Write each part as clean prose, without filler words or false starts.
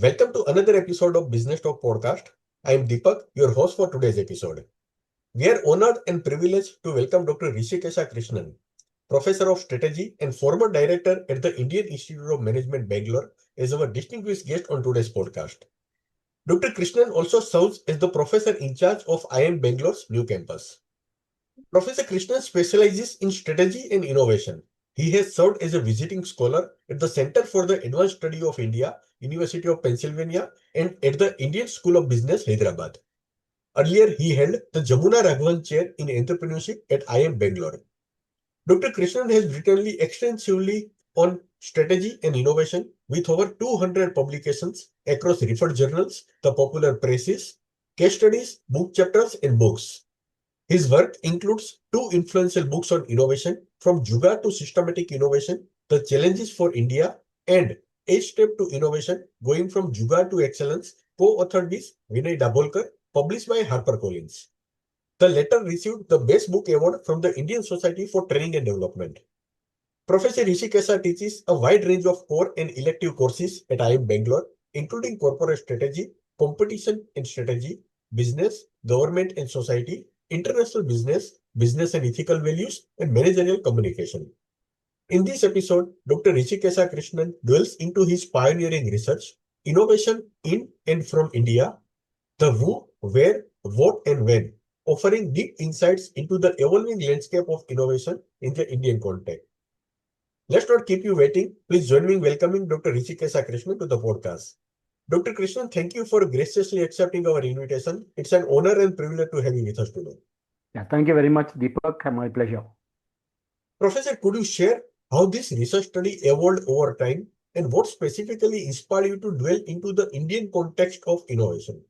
Welcome to another episode of Businesstalk podcast. I am Deepak, your host for today's episode. We are honored and privileged to welcome Dr. Rishikesha Krishnan, Professor of Strategy and former Director at the Indian Institute of Management, Bangalore, as our distinguished guest on today's podcast. Dr. Krishnan also serves as the Professor in charge of IIM Bangalore's new campus. Professor Krishnan specializes in strategy and innovation. He has served as a visiting scholar at the Center for the Advanced Study of India, University of Pennsylvania, and at the Indian School of Business, Hyderabad. Earlier, he held the Jamuna Raghavan Chair in Entrepreneurship at IIM Bangalore. Dr. Krishnan has written extensively on strategy and innovation with over 200 publications across referred journals, the popular presses, case studies, book chapters, and books. His work includes two influential books on innovation, From Jugaad to Systematic Innovation, The Challenges for India, and A Step to Innovation, Going from Jugaad to Excellence, co-authored with Vinay Dabolkar, published by HarperCollins. The latter received the Best Book Award from the Indian Society for Training and Development. Professor Rishikesha teaches a wide range of core and elective courses at IIM Bangalore, including corporate strategy, competition and strategy, business, government and society, international business, business and ethical values, and managerial communication. In this episode, Dr. Rishikesha Krishnan dwells into his pioneering research, innovation in and from India, the who, where, what, and when, offering deep insights into the evolving landscape of innovation in the Indian context. Let's not keep you waiting. Please join me in welcoming Dr. Rishikesha Krishnan to the podcast. Dr. Krishnan, thank you for graciously accepting our invitation. It's an honor and privilege to have you with us today. Yeah, thank you very much, Deepak. My pleasure. Professor, could you share how this research study evolved over time and what specifically inspired you to dwell into the Indian context of innovation?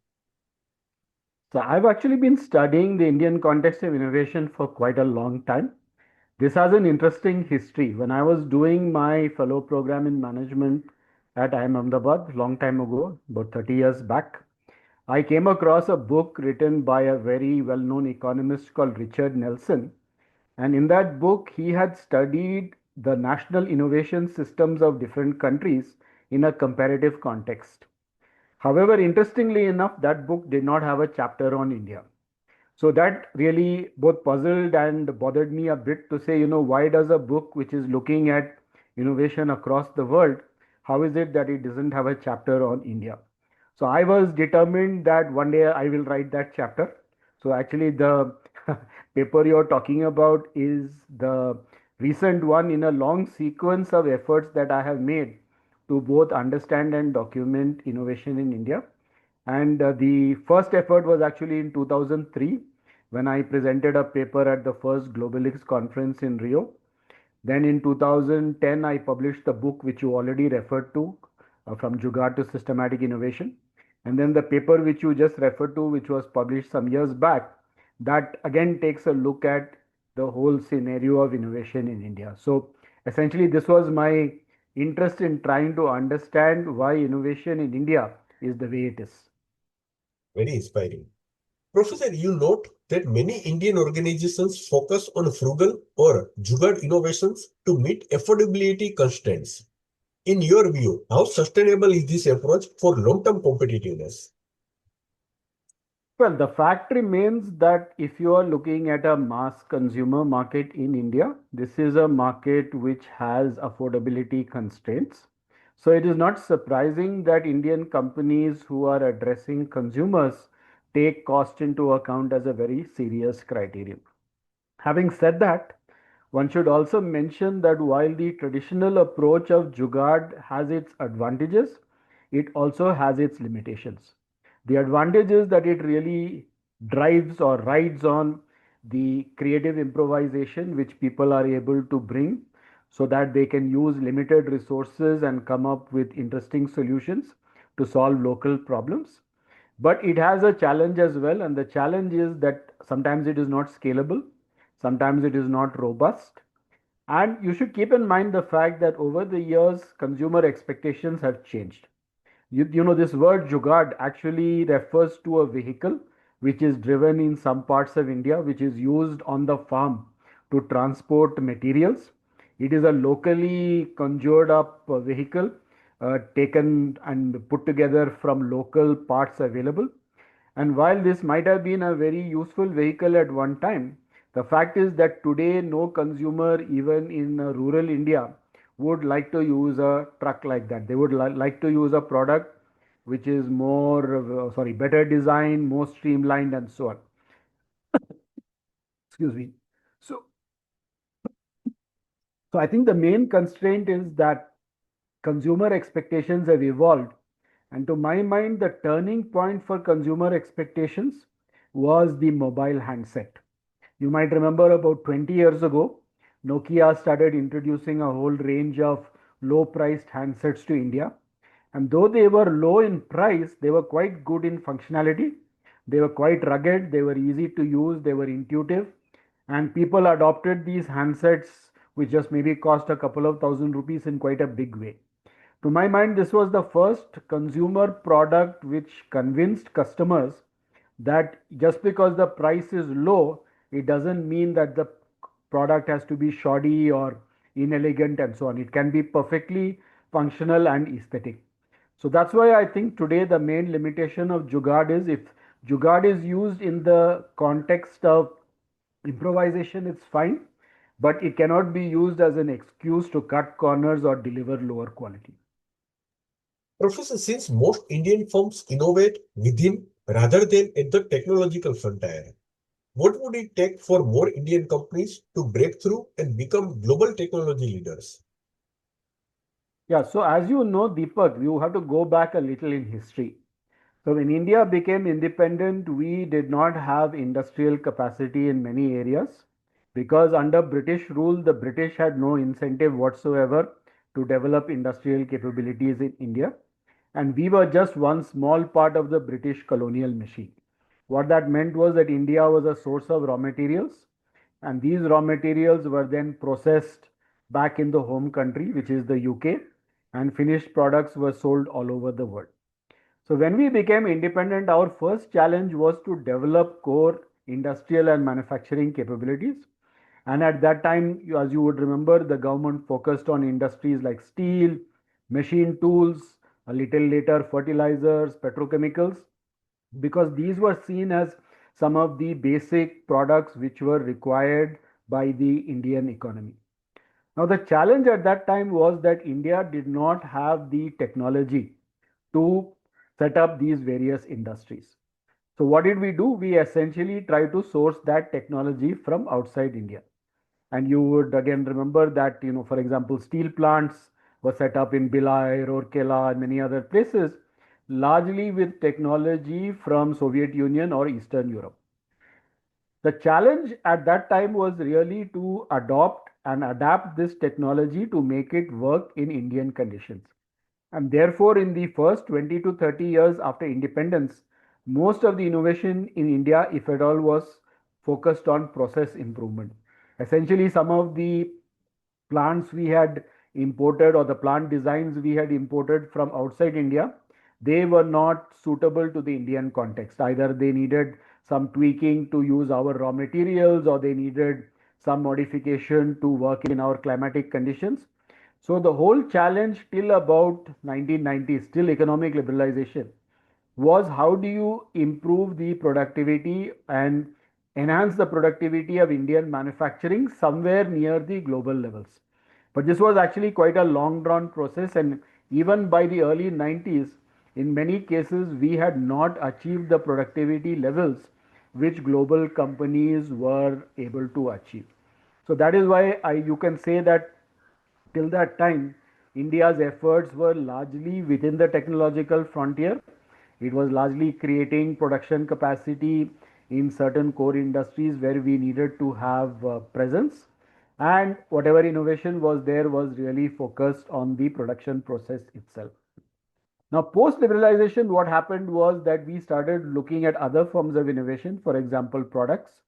So, I've actually been studying the Indian context of innovation for quite a long time. This has an interesting history. When I was doing my fellow program in management at IIM Ahmedabad, long time ago, about 30 years back, I came across a book written by a very well known economist called Richard Nelson. And in that book, he had studied the national innovation systems of different countries in a comparative context. However, interestingly enough, that book did not have a chapter on India. So that really both puzzled and bothered me a bit to say, why does a book which is looking at innovation across the world, how is it that it doesn't have a chapter on India? So I was determined that one day I will write that chapter. So actually, the paper you're talking about is the recent one in a long sequence of efforts that I have made to both understand and document innovation in India. And the first effort was actually in 2003 when I presented a paper at the first Globalix conference in Rio. Then in 2010, I published the book which you already referred to, From Jugaad to Systematic Innovation. And then the paper which you just referred to, which was published some years back, that again takes a look at the whole scenario of innovation in India. So essentially, this was my interest in trying to understand why innovation in India is the way it is. Very inspiring. Professor, you note that many Indian organizations focus on frugal or jugaad innovations to meet affordability constraints. In your view, how sustainable is this approach for long-term competitiveness? Well, the fact remains that if you are looking at a mass consumer market in India, this is a market which has affordability constraints. So it is not surprising that Indian companies who are addressing consumers take cost into account as a very serious criterion. Having said that, one should also mention that while the traditional approach of Jugaad has its advantages, it also has its limitations. The advantage is that it really drives or rides on the creative improvisation which people are able to bring so that they can use limited resources and come up with interesting solutions to solve local problems. But it has a challenge as well, and the challenge is that sometimes it is not scalable, sometimes it is not robust. And you should keep in mind the fact that over the years, consumer expectations have changed. This word Jugaad actually refers to a vehicle which is driven in some parts of India, which is used on the farm to transport materials. It is a locally conjured up vehicle taken and put together from local parts available. And while this might have been a very useful vehicle at one time, the fact is that today no consumer, even in rural India, would like to use a truck like that. They would like to use a product which is better design, more streamlined, and so on. Excuse me. So, so I think the main constraint is that consumer expectations have evolved. And to my mind, the turning point for consumer expectations was the mobile handset. You might remember about 20 years ago, Nokia started introducing a whole range of low priced handsets to India. And though they were low in price, they were quite good in functionality. They were quite rugged, they were easy to use, they were intuitive. And people adopted these handsets, which just maybe cost a couple of thousand rupees, in quite a big way. To my mind, this was the first consumer product which convinced customers that just because the price is low, it doesn't mean that the product has to be shoddy or inelegant and so on. It can be perfectly functional and aesthetic. So that's why I think today the main limitation of Jugaad is, if Jugaad is used in the context of improvisation, it's fine, but it cannot be used as an excuse to cut corners or deliver lower quality. Professor, since most Indian firms innovate within rather than at the technological frontier, what would it take for more Indian companies to break through and become global technology leaders? Yeah, so as you know, Deepak, you have to go back a little in history. So when India became independent, we did not have industrial capacity in many areas because under British rule, the British had no incentive whatsoever to develop industrial capabilities in India. And we were just one small part of the British colonial machine. What that meant was that India was a source of raw materials, and these raw materials were then processed back in the home country, which is the UK, and finished products were sold all over the world. So when we became independent, our first challenge was to develop core industrial and manufacturing capabilities. And at that time, as you would remember, the government focused on industries like steel, machine tools, a little later fertilizers, petrochemicals, because these were seen as some of the basic products which were required by the Indian economy. Now, the challenge at that time was that India did not have the technology to set up these various industries. So, what did we do? We essentially tried to source that technology from outside India. And you would again remember that, for example, steel plants were set up in Bhilai, Rourkela, and many other places, largely with technology from Soviet Union or Eastern Europe. The challenge at that time was really to adopt and adapt this technology to make it work in Indian conditions. And therefore, in the first 20 to 30 years after independence, most of the innovation in India, if at all, was focused on process improvement. Essentially, some of the plants we had imported or the plant designs we had imported from outside India, they were not suitable to the Indian context. Either they needed some tweaking to use our raw materials or they needed some modification to work in our climatic conditions. So the whole challenge till about 1990s, till economic liberalization, was how do you improve the productivity and enhance the productivity of Indian manufacturing somewhere near the global levels. But this was actually quite a long drawn process, and even by the early 90s, in many cases, we had not achieved the productivity levels which global companies were able to achieve. So that is why you can say that till that time, India's efforts were largely within the technological frontier. It was largely creating production capacity in certain core industries where we needed to have presence. And whatever innovation was there was really focused on the production process itself. Now, post liberalization, what happened was that we started looking at other forms of innovation, for example, products.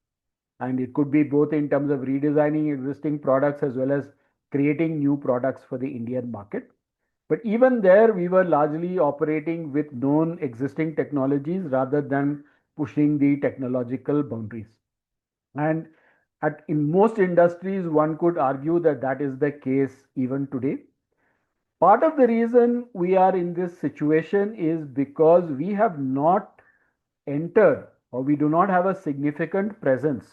And it could be both in terms of redesigning existing products as well as creating new products for the Indian market. But even there, we were largely operating with known existing technologies rather than pushing the technological boundaries. And in most industries, one could argue that that is the case even today. Part of the reason we are in this situation is because we have not entered, or we do not have a significant presence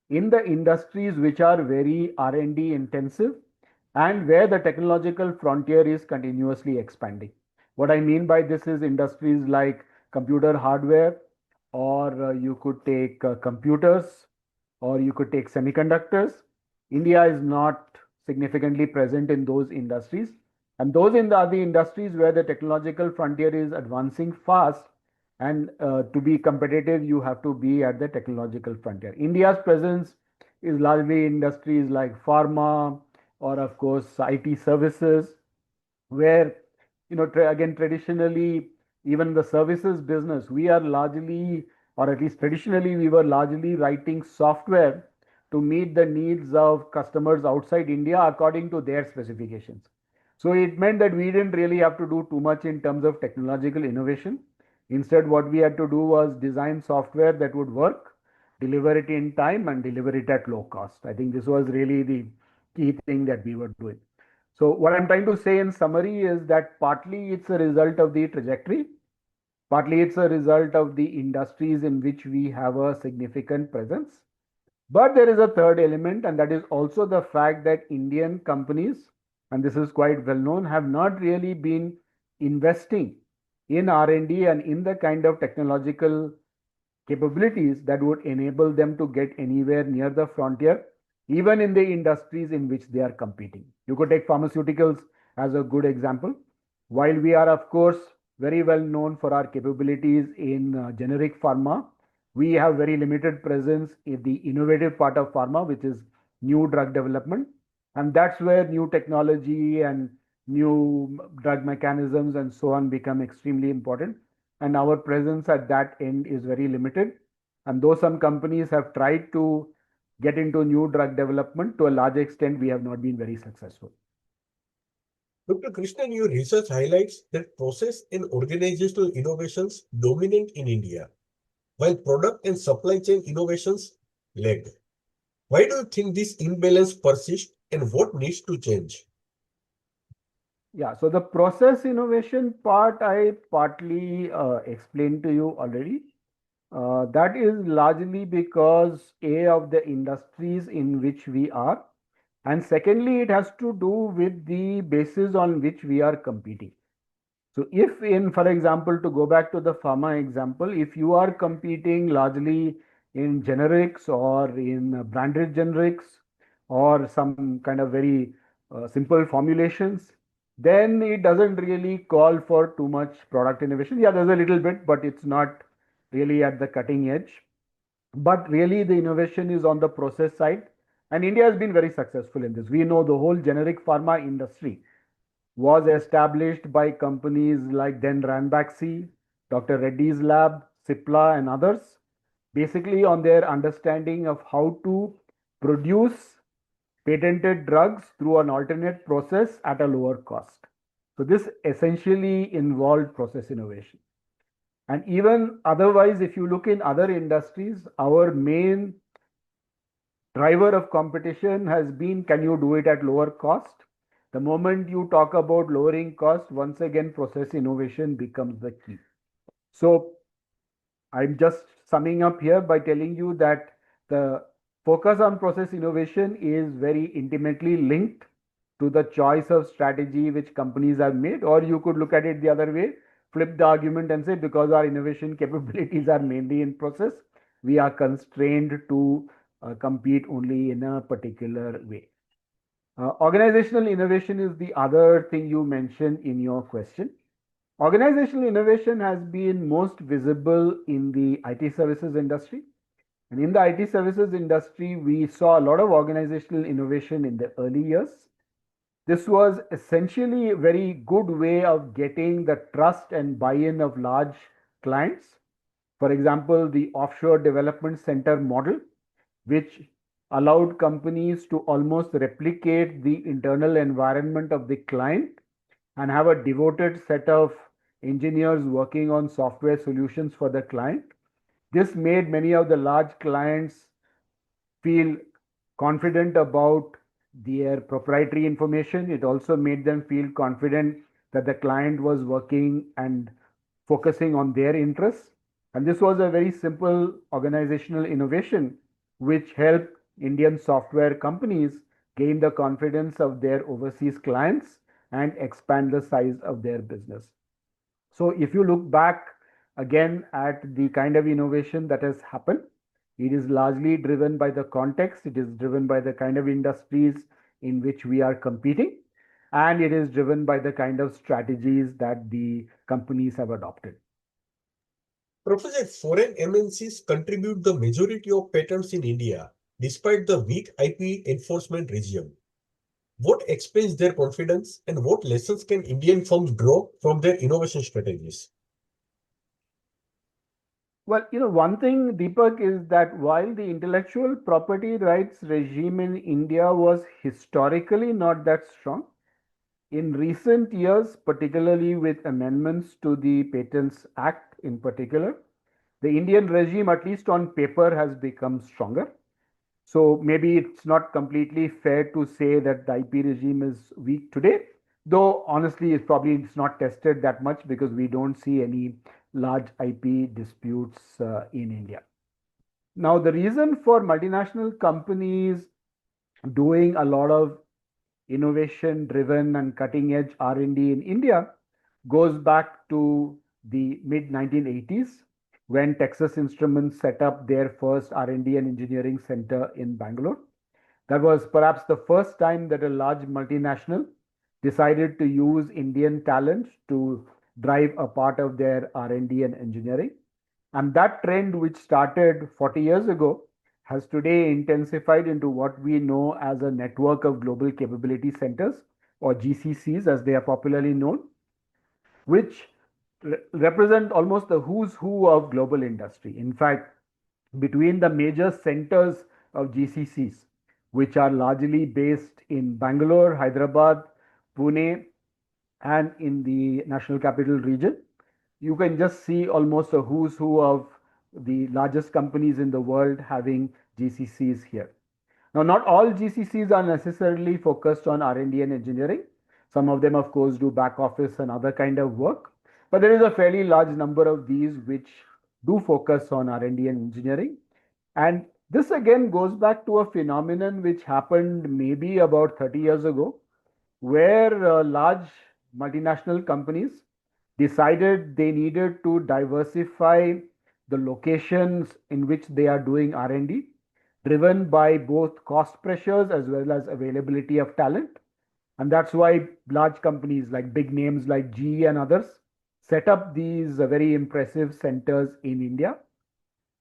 in the industries which are very R&D intensive and where the technological frontier is continuously expanding. What I mean by this is industries like computer hardware, or you could take computers, or you could take semiconductors. India is not significantly present in those industries, and those are the industries where the technological frontier is advancing fast, and to be competitive you have to be at the technological frontier. India's presence is largely industries like pharma, or of course IT services, where again, traditionally, even the services business, we are largely, or at least traditionally, we were largely writing software to meet the needs of customers outside India according to their specifications. So it meant that we didn't really have to do too much in terms of technological innovation. Instead, what we had to do was design software that would work, deliver it in time, and deliver it at low cost. I think this was really the key thing that we were doing. So what I'm trying to say in summary is that partly it's a result of the trajectory, partly it's a result of the industries in which we have a significant presence. But there is a third element, and that is also the fact that Indian companies, and this is quite well known, have not really been investing in R&D and in the kind of technological capabilities that would enable them to get anywhere near the frontier, even in the industries in which they are competing. You could take pharmaceuticals as a good example. While we are, of course, very well known for our capabilities in generic pharma, we have very limited presence in the innovative part of pharma, which is new drug development. And that's where new technology and new drug mechanisms and so on become extremely important, and our presence at that end is very limited. And though some companies have tried to get into new drug development, to a large extent, we have not been very successful. Dr. Krishnan, your research highlights that process and organizational innovations dominate in India, while product and supply chain innovations lag. Why do you think this imbalance persists and what needs to change? Yeah, so the process innovation part I partly explained to you already. That is largely because A, of the industries in which we are, and secondly, it has to do with the basis on which we are competing. So if in, for example, to go back to the pharma example, if you are competing largely in generics or in branded generics or some kind of very simple formulations, then it doesn't really call for too much product innovation. Yeah, there's a little bit, but it's not really at the cutting edge. But really, the innovation is on the process side. And India has been very successful in this. We know the whole generic pharma industry was established by companies like then Ranbaxy, Dr. Reddy's Lab, Cipla, and others, basically on their understanding of how to produce patented drugs through an alternate process at a lower cost. So this essentially involved process innovation. And even otherwise, if you look in other industries, our main driver of competition has been, can you do it at lower cost? The moment you talk about lowering cost, once again, process innovation becomes the key. So I'm just summing up here by telling you that the focus on process innovation is very intimately linked to the choice of strategy which companies have made. Or you could look at it the other way, flip the argument and say, because our innovation capabilities are mainly in process, we are constrained to compete only in a particular way. Organizational innovation is the other thing you mentioned in your question. Organizational innovation has been most visible in the IT services industry. And in the IT services industry, we saw a lot of organizational innovation in the early years. This was essentially a very good way of getting the trust and buy-in of large clients. For example, the offshore development center model, which allowed companies to almost replicate the internal environment of the client and have a devoted set of engineers working on software solutions for the client. This made many of the large clients feel confident about their proprietary information. It also made them feel confident that the client was working and focusing on their interests. And this was a very simple organizational innovation which helped Indian software companies gain the confidence of their overseas clients and expand the size of their business. So if you look back again at the kind of innovation that has happened, it is largely driven by the context, it is driven by the kind of industries in which we are competing, and it is driven by the kind of strategies that the companies have adopted. Professor, foreign MNCs contribute the majority of patents in India despite the weak IP enforcement regime. What explains their confidence and what lessons can Indian firms draw from their innovation strategies? Well, one thing, Deepak, is that while the intellectual property rights regime in India was historically not that strong, in recent years, particularly with amendments to the Patents Act in particular, the Indian regime, at least on paper, has become stronger. So maybe it's not completely fair to say that the IP regime is weak today, though honestly, it's not tested that much because we don't see any large IP disputes in India. Now, the reason for multinational companies doing a lot of innovation driven and cutting edge R&D in India goes back to the mid 1980s when Texas Instruments set up their first R&D and engineering center in Bangalore. That was perhaps the first time that a large multinational decided to use Indian talent to drive a part of their R&D and engineering. And that trend, which started 40 years ago, has today intensified into what we know as a network of global capability centers, or GCCs as they are popularly known, which represent almost the who's who of global industry. In fact, between the major centers of GCCs, which are largely based in Bangalore, Hyderabad, Pune, and in the National Capital Region, you can just see almost a who's who of the largest companies in the world having GCCs here. Now, not all GCCs are necessarily focused on R&D and engineering. Some of them, of course, do back office and other kind of work, but there is a fairly large number of these which do focus on R&D and engineering. And this again goes back to a phenomenon which happened maybe about 30 years ago, where large multinational companies decided they needed to diversify the locations in which they are doing R&D, driven by both cost pressures as well as availability of talent. And that's why large companies like big names like GE and others set up these very impressive centers in India.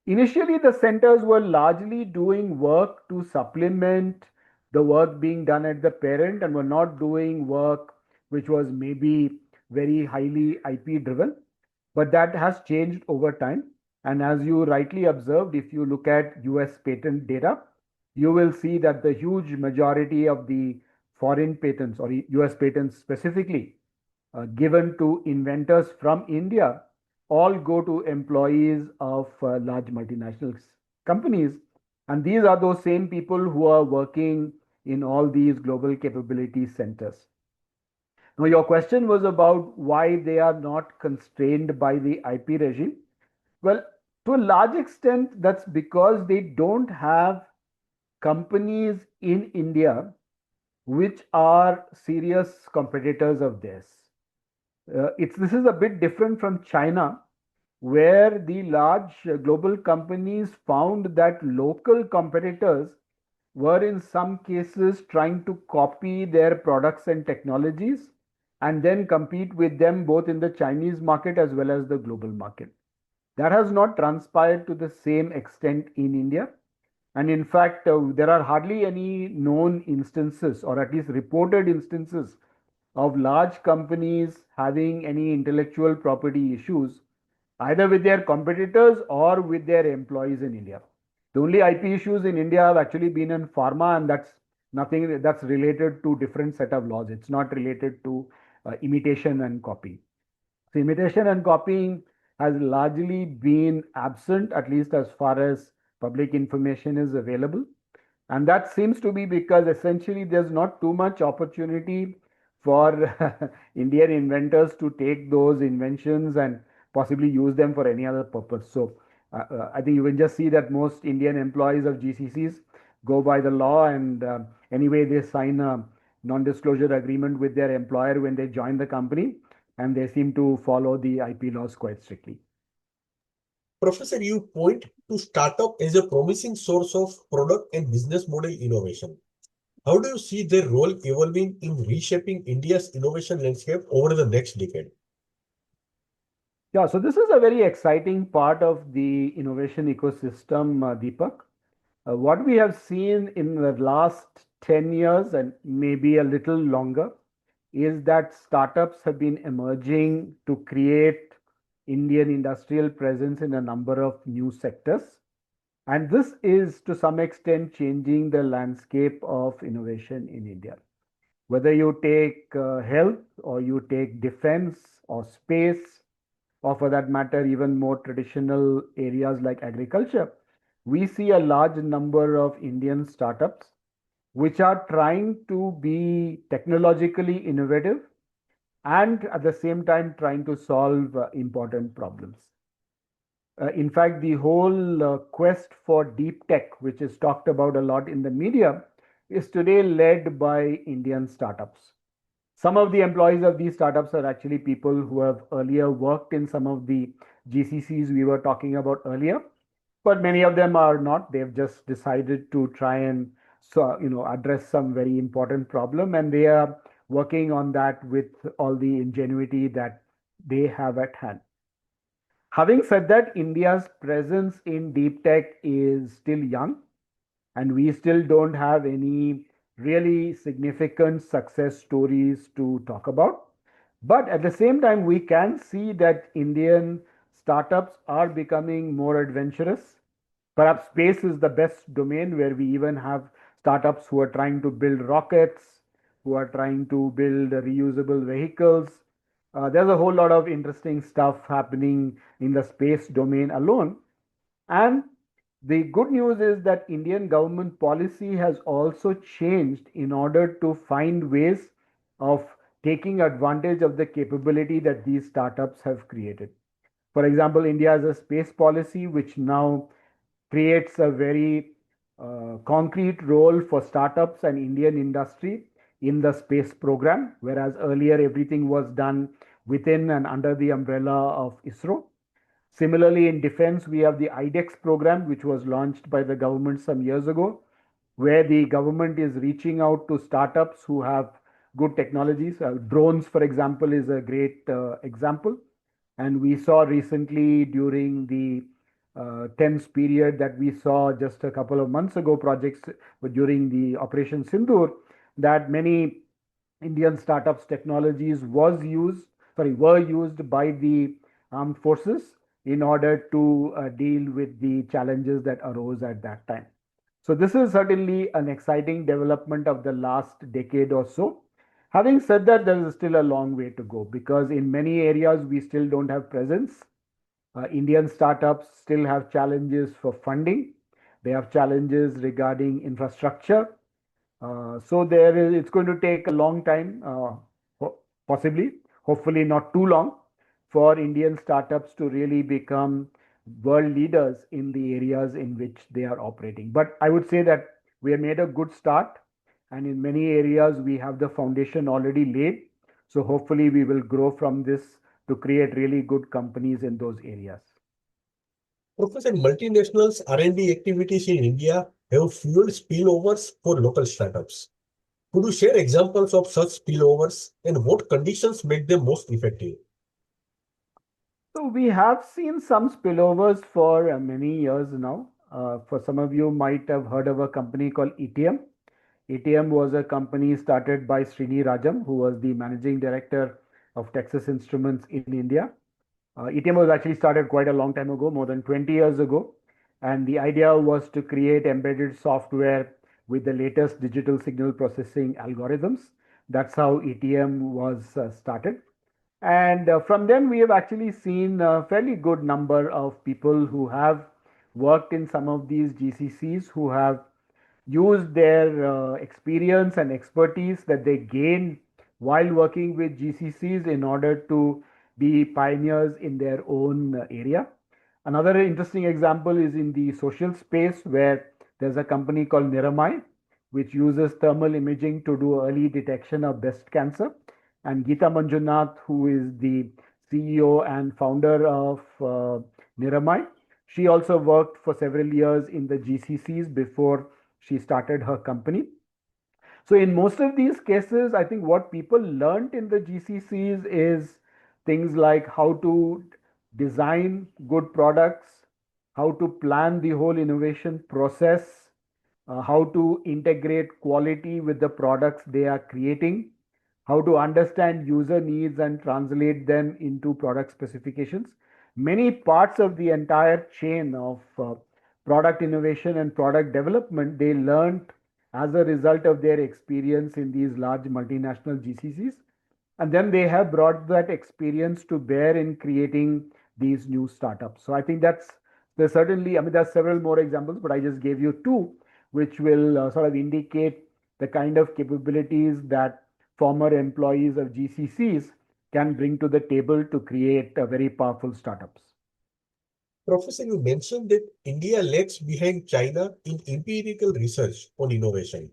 Initially, the centers were largely doing work to supplement the work being done at the parent and were not doing work which was maybe very highly IP driven. But that has changed over time. And as you rightly observed, if you look at US patent data, you will see that the huge majority of the foreign patents or US patents specifically given to inventors from India all go to employees of large multinational companies. And these are those same people who are working in all these global capability centers. Now, your question was about why they are not constrained by the IP regime. Well, to a large extent, that's because they don't have companies in India which are serious competitors of theirs. This is a bit different from China, where the large global companies found that local competitors were in some cases trying to copy their products and technologies and then compete with them both in the Chinese market as well as the global market. That has not transpired to the same extent in India. And in fact, there are hardly any known instances, or at least reported instances, of large companies having any intellectual property issues, either with their competitors or with their employees in India. The only IP issues in India have actually been in pharma, and that's nothing that's related to different set of laws. It's not related to imitation and copy. So imitation and copying has largely been absent, at least as far as public information is available. And that seems to be because essentially there's not too much opportunity for Indian inventors to take those inventions and possibly use them for any other purpose. So I think you can just see that most Indian employees of GCCs go by the law, and anyway, they sign a non disclosure agreement with their employer when they join the company, and they seem to follow the IP laws quite strictly. Professor, you point to startup as a promising source of product and business model innovation. How do you see their role evolving in reshaping India's innovation landscape over the next decade? Yeah, so this is a very exciting part of the innovation ecosystem, Deepak. What we have seen in the last 10 years and maybe a little longer is that startups have been emerging to create Indian industrial presence in a number of new sectors. And this is to some extent changing the landscape of innovation in India. Whether you take health or you take defense or space, or for that matter, even more traditional areas like agriculture, we see a large number of Indian startups which are trying to be technologically innovative and at the same time trying to solve important problems. In fact, the whole quest for deep tech, which is talked about a lot in the media, is today led by Indian startups. Some of the employees of these startups are actually people who have earlier worked in some of the GCCs we were talking about earlier, but many of them are not. They've just decided to try and address some very important problem, and they are working on that with all the ingenuity that they have at hand. Having said that, India's presence in deep tech is still young, and we still don't have any really significant success stories to talk about. But at the same time, we can see that Indian startups are becoming more adventurous. Perhaps space is the best domain where we even have startups who are trying to build rockets, who are trying to build reusable vehicles. There's a whole lot of interesting stuff happening in the space domain alone. And the good news is that Indian government policy has also changed in order to find ways of taking advantage of the capability that these startups have created. For example, India has a space policy which now creates a very concrete role for startups and Indian industry in the space program, whereas earlier everything was done within and under the umbrella of ISRO. Similarly, in defense, we have the IDEX program, which was launched by the government some years ago, where the government is reaching out to startups who have good technologies. Drones, for example, is a great example. And we saw recently during the tense period that we saw just a couple of months ago, projects during the Operation Sindoor, that many Indian startups technologies were used by the armed forces in order to deal with the challenges that arose at that time. So this is certainly an exciting development of the last decade or so. Having said that, there is still a long way to go because in many areas we still don't have presence. Indian startups still have challenges for funding. They have challenges regarding infrastructure. So it's going to take a long time, possibly, hopefully not too long, for Indian startups to really become world leaders in the areas in which they are operating. But I would say that we have made a good start, and in many areas we have the foundation already laid. So hopefully we will grow from this to create really good companies in those areas. Professor, multinationals R&D activities in India have fueled spillovers for local startups. Could you share examples of such spillovers and what conditions make them most effective? So we have seen some spillovers for many years now. For some of you might have heard of a company called ETM. ETM was a company started by Srini Rajam, who was the managing director of Texas Instruments in India. ETM was actually started quite a long time ago, more than 20 years ago. And the idea was to create embedded software with the latest digital signal processing algorithms. That's how ETM was started. And from then, we have actually seen a fairly good number of people who have worked in some of these GCCs who have use their experience and expertise that they gain while working with GCCs in order to be pioneers in their own area. Another interesting example is in the social space where there's a company called Niramai, which uses thermal imaging to do early detection of breast cancer. And Geeta Manjunath, who is the CEO and founder of Niramai, she also worked for several years in the GCCs before she started her company. So, in most of these cases, I think what people learned in the GCCs is things like how to design good products, how to plan the whole innovation process, how to integrate quality with the products they are creating, how to understand user needs and translate them into product specifications. Many parts of the entire chain of product innovation and product development they learned as a result of their experience in these large multinational GCCs. And then they have brought that experience to bear in creating these new startups. So I think there's certainly, I mean, there's several more examples, but I just gave you two, which will sort of indicate the kind of capabilities that former employees of GCCs can bring to the table to create very powerful startups. Professor, you mentioned that India lags behind China in empirical research on innovation.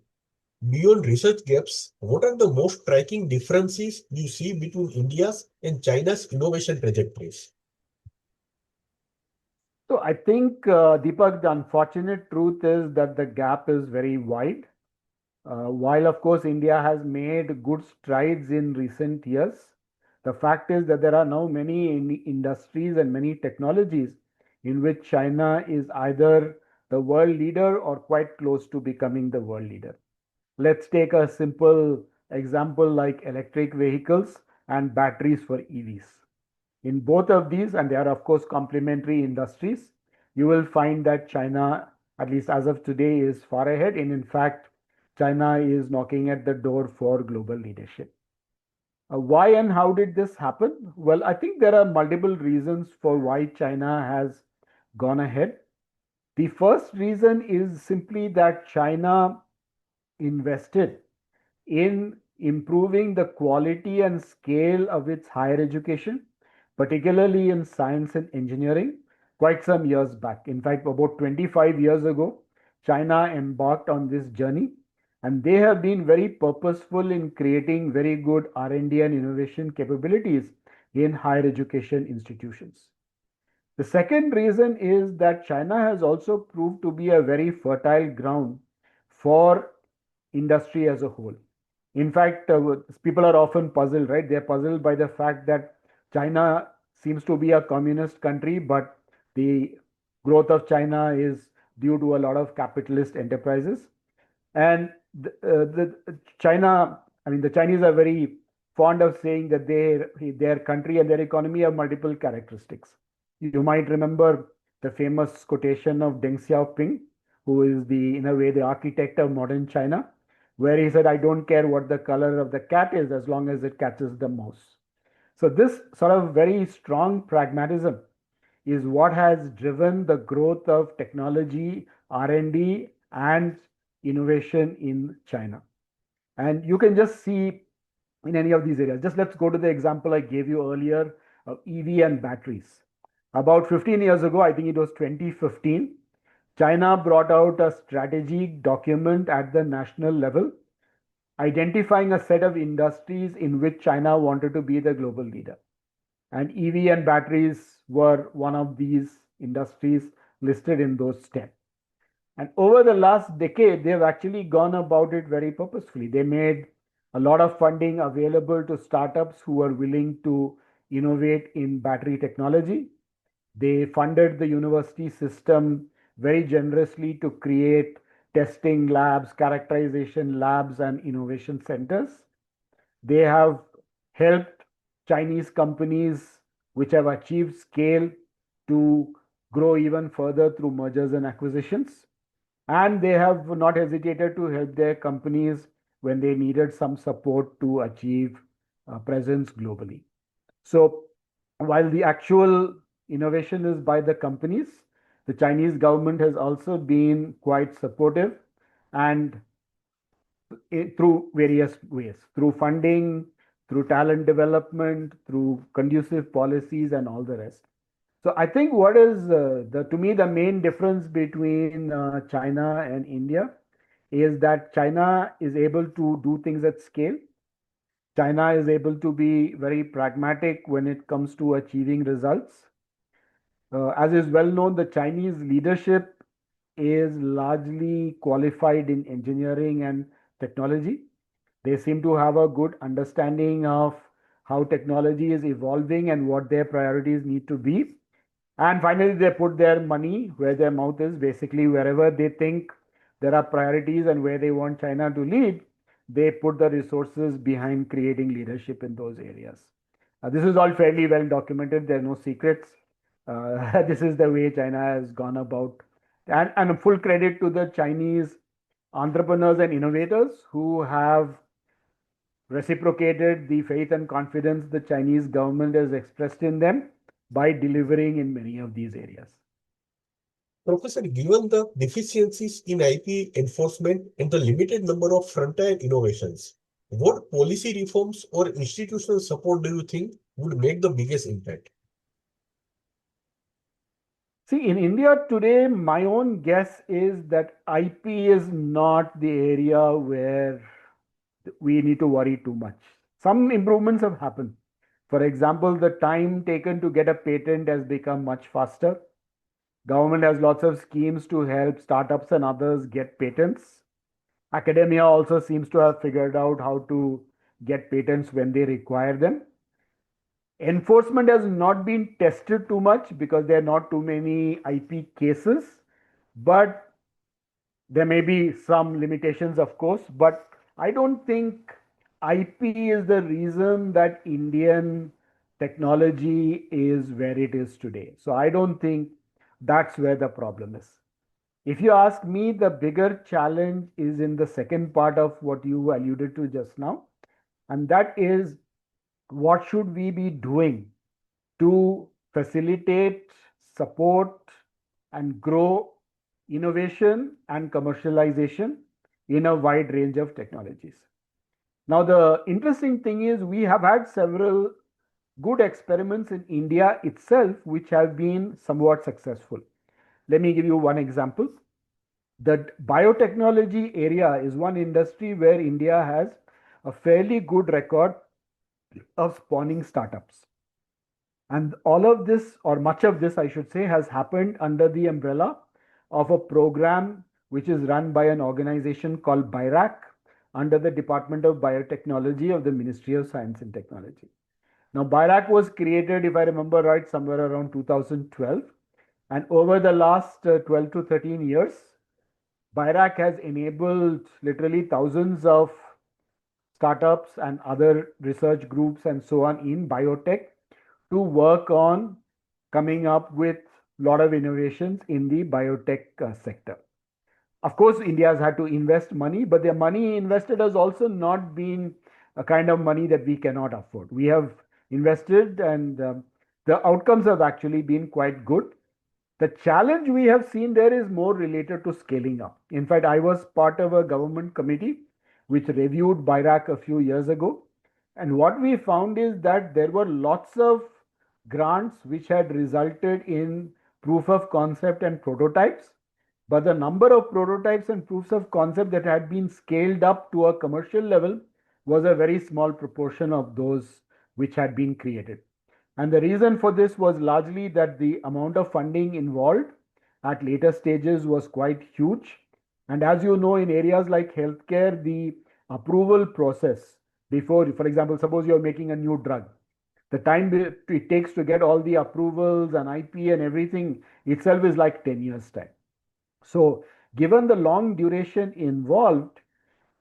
Beyond research gaps, what are the most striking differences you see between India's and China's innovation trajectories? So I think, Deepak, the unfortunate truth is that the gap is very wide. While, of course, India has made good strides in recent years, the fact is that there are now many industries and many technologies in which China is either the world leader or quite close to becoming the world leader. Let's take a simple example like electric vehicles and batteries for EVs. In both of these, and they are of course complementary industries, you will find that China, at least as of today, is far ahead. And in fact, China is knocking at the door for global leadership. Why and how did this happen? Well, I think there are multiple reasons for why China has gone ahead. The first reason is simply that China invested in improving the quality and scale of its higher education, particularly in science and engineering, quite some years back. In fact, about 25 years ago, China embarked on this journey, and they have been very purposeful in creating very good R&D and innovation capabilities in higher education institutions. The second reason is that China has also proved to be a very fertile ground for industry as a whole. In fact, people are often puzzled, right? They're puzzled by the fact that China seems to be a communist country, but the growth of China is due to a lot of capitalist enterprises. And the China, I mean, the Chinese are very fond of saying that their country and their economy have multiple characteristics. You might remember the famous quotation of Deng Xiaoping, who is in a way, the architect of modern China, where he said, "I don't care what the color of the cat is as long as it catches the mouse." So this sort of very strong pragmatism is what has driven the growth of technology, R&D, and innovation in China. And you can just see in any of these areas. Just let's go to the example I gave you earlier of EV and batteries. About 15 years ago, I think it was 2015, China brought out a strategic document at the national level identifying a set of industries in which China wanted to be the global leader. And EV and batteries were one of these industries listed in those 10. And over the last decade, they've actually gone about it very purposefully. They made a lot of funding available to startups who are willing to innovate in battery technology. They funded the university system very generously to create testing labs, characterization labs, and innovation centers. They have helped Chinese companies which have achieved scale to grow even further through mergers and acquisitions. And they have not hesitated to help their companies when they needed some support to achieve presence globally. So, while the actual innovation is by the companies, the Chinese government has also been quite supportive and through various ways, through funding, through talent development, through conducive policies, and all the rest. So I think what is the to me the main difference between China and India is that China is able to do things at scale. China is able to be very pragmatic when it comes to achieving results. As is well known, the Chinese leadership is largely qualified in engineering and technology. They seem to have a good understanding of how technology is evolving and what their priorities need to be. And finally, they put their money where their mouth is, basically, wherever they think there are priorities and where they want China to lead, they put the resources behind creating leadership in those areas. This is all fairly well documented. There are no secrets. This is the way China has gone about. And full credit to the Chinese entrepreneurs and innovators who have reciprocated the faith and confidence the Chinese government has expressed in them by delivering in many of these areas. Professor, given the deficiencies in IP enforcement and the limited number of frontier innovations, what policy reforms or institutional support do you think would make the biggest impact? See, in India today, my own guess is that IP is not the area where we need to worry too much. Some improvements have happened. For example, the time taken to get a patent has become much faster. Government has lots of schemes to help startups and others get patents. Academia also seems to have figured out how to get patents when they require them. Enforcement has not been tested too much because there are not too many IP cases, but there may be some limitations, of course. But I don't think IP is the reason that Indian technology is where it is today. So I don't think that's where the problem is. If you ask me, the bigger challenge is in the second part of what you alluded to just now, and that is what should we be doing to facilitate, support, and grow innovation and commercialization in a wide range of technologies. Now, the interesting thing is we have had several good experiments in India itself, which have been somewhat successful. Let me give you one example. The biotechnology area is one industry where India has a fairly good record of spawning startups. And all of this, or much of this, I should say, has happened under the umbrella of a program which is run by an organization called BIRAC under the Department of Biotechnology of the Ministry of Science and Technology. Now, BIRAC was created, if I remember right, somewhere around 2012. And over the last 12 to 13 years, BIRAC has enabled literally thousands of startups and other research groups and so on in biotech to work on coming up with a lot of innovations in the biotech sector. Of course, India has had to invest money, but the money invested has also not been a kind of money that we cannot afford. We have invested, and the outcomes have actually been quite good. The challenge we have seen there is more related to scaling up. In fact, I was part of a government committee which reviewed BIRAC a few years ago. And what we found is that there were lots of grants which had resulted in proof of concept and prototypes. But the number of prototypes and proofs of concept that had been scaled up to a commercial level was a very small proportion of those which had been created. And the reason for this was largely that the amount of funding involved at later stages was quite huge. And as you know, in areas like healthcare, the approval process before, for example, suppose you're making a new drug, the time it takes to get all the approvals and IP and everything itself is like 10 years' time. So, given the long duration involved,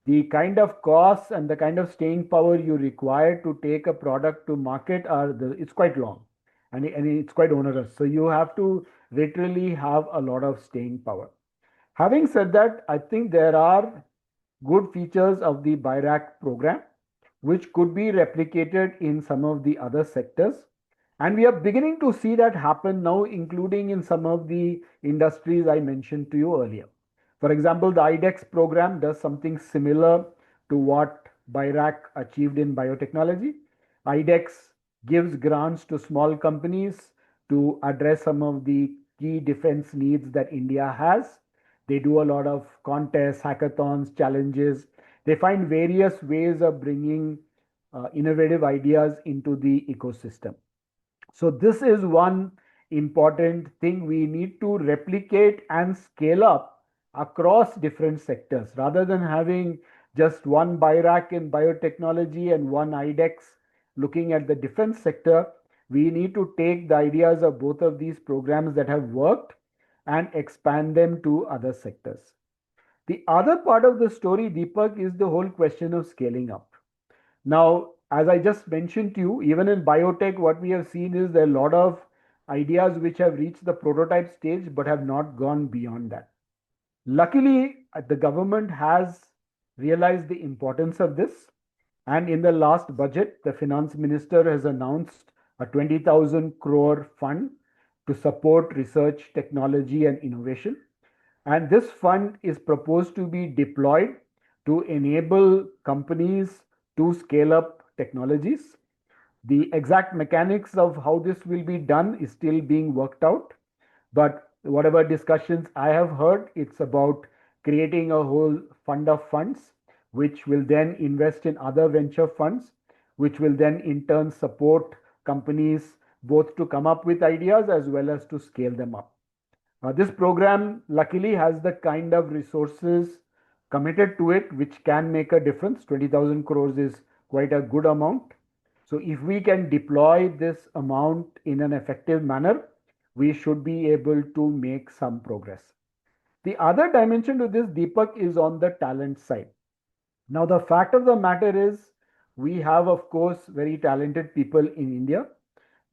the kind of costs and the kind of staying power you require to take a product to market it's quite long, and it's quite onerous. So you have to literally have a lot of staying power. Having said that, I think there are good features of the BIRAC program which could be replicated in some of the other sectors. And we are beginning to see that happen now, including in some of the industries I mentioned to you earlier. For example, the IDEX program does something similar to what BIRAC achieved in biotechnology. IDEX gives grants to small companies to address some of the key defense needs that India has. They do a lot of contests, hackathons, challenges. They find various ways of bringing innovative ideas into the ecosystem. So, this is one important thing we need to replicate and scale up across different sectors rather than having just one BIRAC in biotechnology and one IDEX looking at the defense sector. We need to take the ideas of both of these programs that have worked and expand them to other sectors. The other part of the story, Deepak, is the whole question of scaling up. Now, as I just mentioned to you, even in biotech, what we have seen is there are a lot of ideas which have reached the prototype stage but have not gone beyond that. Luckily, the government has realized the importance of this. And in the last budget, the finance minister has announced a 20,000 crore fund to support research, technology, and innovation. And this fund is proposed to be deployed to enable companies to scale up technologies. The exact mechanics of how this will be done is still being worked out. But whatever discussions I have heard, it's about creating a whole fund of funds, which will then invest in other venture funds, which will then in turn support companies both to come up with ideas as well as to scale them up. This program luckily has the kind of resources committed to it which can make a difference. 20,000 crores is quite a good amount. So, if we can deploy this amount in an effective manner, we should be able to make some progress. The other dimension to this, Deepak, is on the talent side. Now, the fact of the matter is, we have, of course, very talented people in India,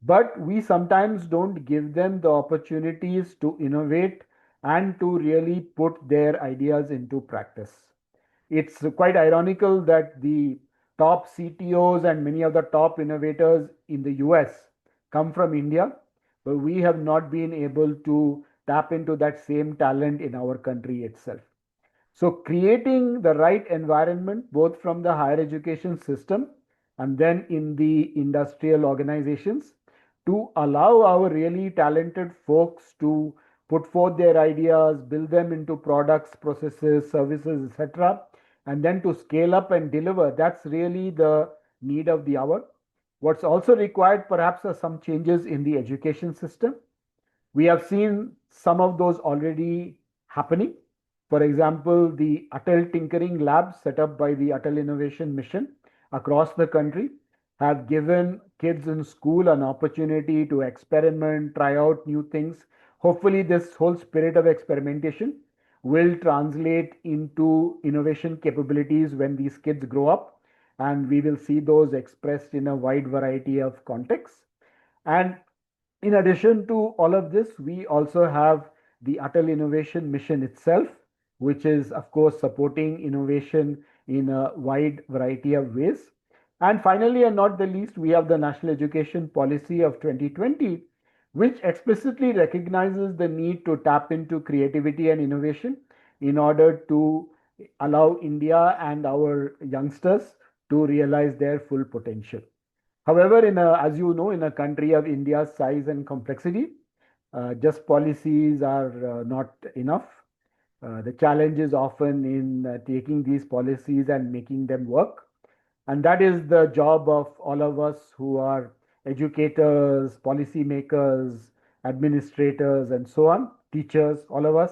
but we sometimes don't give them the opportunities to innovate and to really put their ideas into practice. It's quite ironical that the top CTOs and many of the top innovators in the US come from India, but we have not been able to tap into that same talent in our country itself. So, creating the right environment, both from the higher education system and then in the industrial organizations, to allow our really talented folks to put forth their ideas, build them into products, processes, services, etc., and then to scale up and deliver. That's really the need of the hour. What's also required, perhaps, are some changes in the education system. We have seen some of those already happening. For example, the Atal Tinkering Labs set up by the Atal Innovation Mission across the country have given kids in school an opportunity to experiment, try out new things. Hopefully, this whole spirit of experimentation will translate into innovation capabilities when these kids grow up, and we will see those expressed in a wide variety of contexts. And in addition to all of this, we also have the Atal Innovation Mission itself, which is, of course, supporting innovation in a wide variety of ways. And finally, and not the least, we have the National Education Policy of 2020, which explicitly recognizes the need to tap into creativity and innovation in order to allow India and our youngsters to realize their full potential. However, as you know, in a country of India's size and complexity, just policies are not enough. The challenge is often in taking these policies and making them work. And that is the job of all of us who are educators, policymakers, administrators, and so on, teachers, all of us,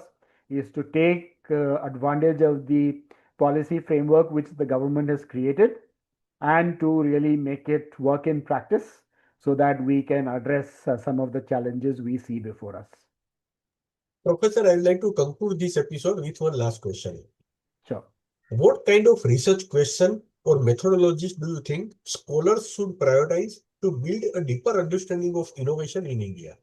is to take advantage of the policy framework which the government has created and to really make it work in practice so that we can address some of the challenges we see before us. Professor, I would like to conclude this episode with one last question. Sure. What kind of research question or methodologies do you think scholars should prioritize to build a deeper understanding of innovation in India?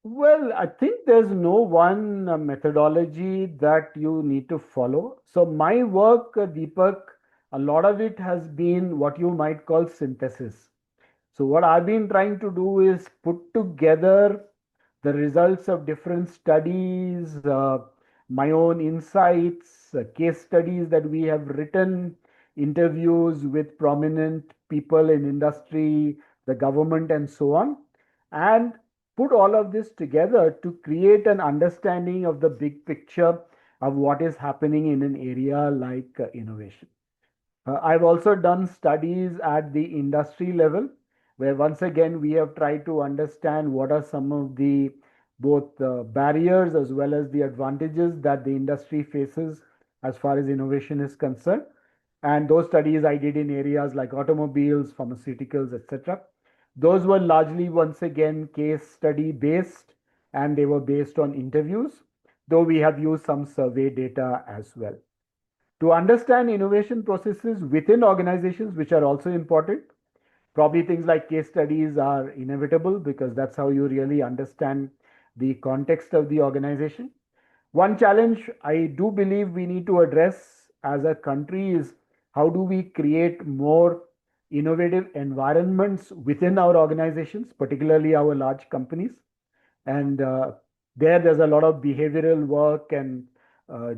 Well, I think there's no one methodology that you need to follow. So, my work, Deepak, a lot of it has been what you might call synthesis. So, what I've been trying to do is put together the results of different studies, my own insights, case studies that we have written, interviews with prominent people in industry, the government, and so on, and put all of this together to create an understanding of the big picture of what is happening in an area like innovation. I've also done studies at the industry level, where once again we have tried to understand what are some of the both barriers as well as the advantages that the industry faces as far as innovation is concerned. And those studies I did in areas like automobiles, pharmaceuticals, etc. Those were largely once again case study based, and they were based on interviews, though we have used some survey data as well. To understand innovation processes within organizations, which are also important, probably things like case studies are inevitable because that's how you really understand the context of the organization. One challenge I do believe we need to address as a country is how do we create more innovative environments within our organizations, particularly our large companies. And there's a lot of behavioral work and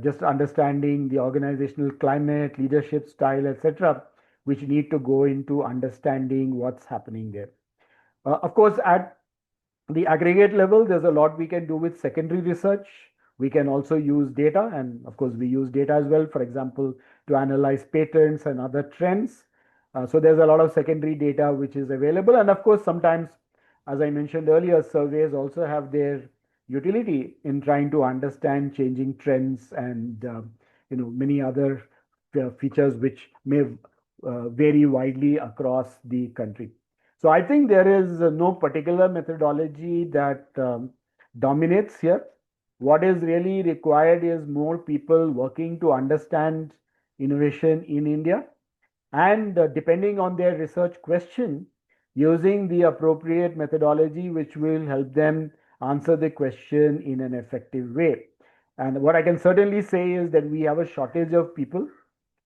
just understanding the organizational climate, leadership style, etc., which need to go into understanding what's happening there. Of course, at the aggregate level, there's a lot we can do with secondary research. We can also use data, and of course, we use data as well, for example, to analyze patents and other trends. So there's a lot of secondary data which is available. And of course, sometimes, as I mentioned earlier, surveys also have their utility in trying to understand changing trends and many other features which may vary widely across the country. So I think there is no particular methodology that dominates here. What is really required is more people working to understand innovation in India, and depending on their research question, using the appropriate methodology which will help them answer the question in an effective way. And what I can certainly say is that we have a shortage of people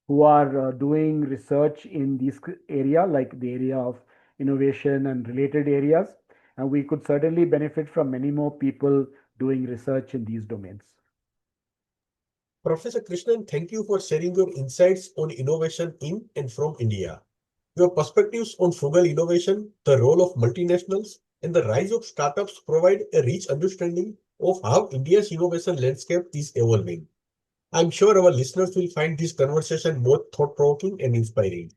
who are doing research in this area, like the area of innovation and related areas. And we could certainly benefit from many more people doing research in these domains. Professor Krishnan, thank you for sharing your insights on innovation in and from India. Your perspectives on frugal innovation, the role of multinationals, and the rise of startups provide a rich understanding of how India's innovation landscape is evolving. I'm sure our listeners will find this conversation both thought-provoking and inspiring.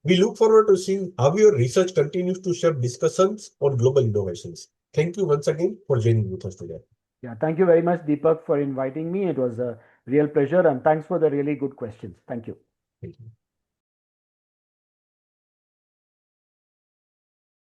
We look forward to seeing how your research continues to shape discussions on global innovations. Thank you once again for joining with us today. Yeah, thank you very much, Deepak, for inviting me. It was a real pleasure, and thanks for the really good questions. Thank you. Thank you.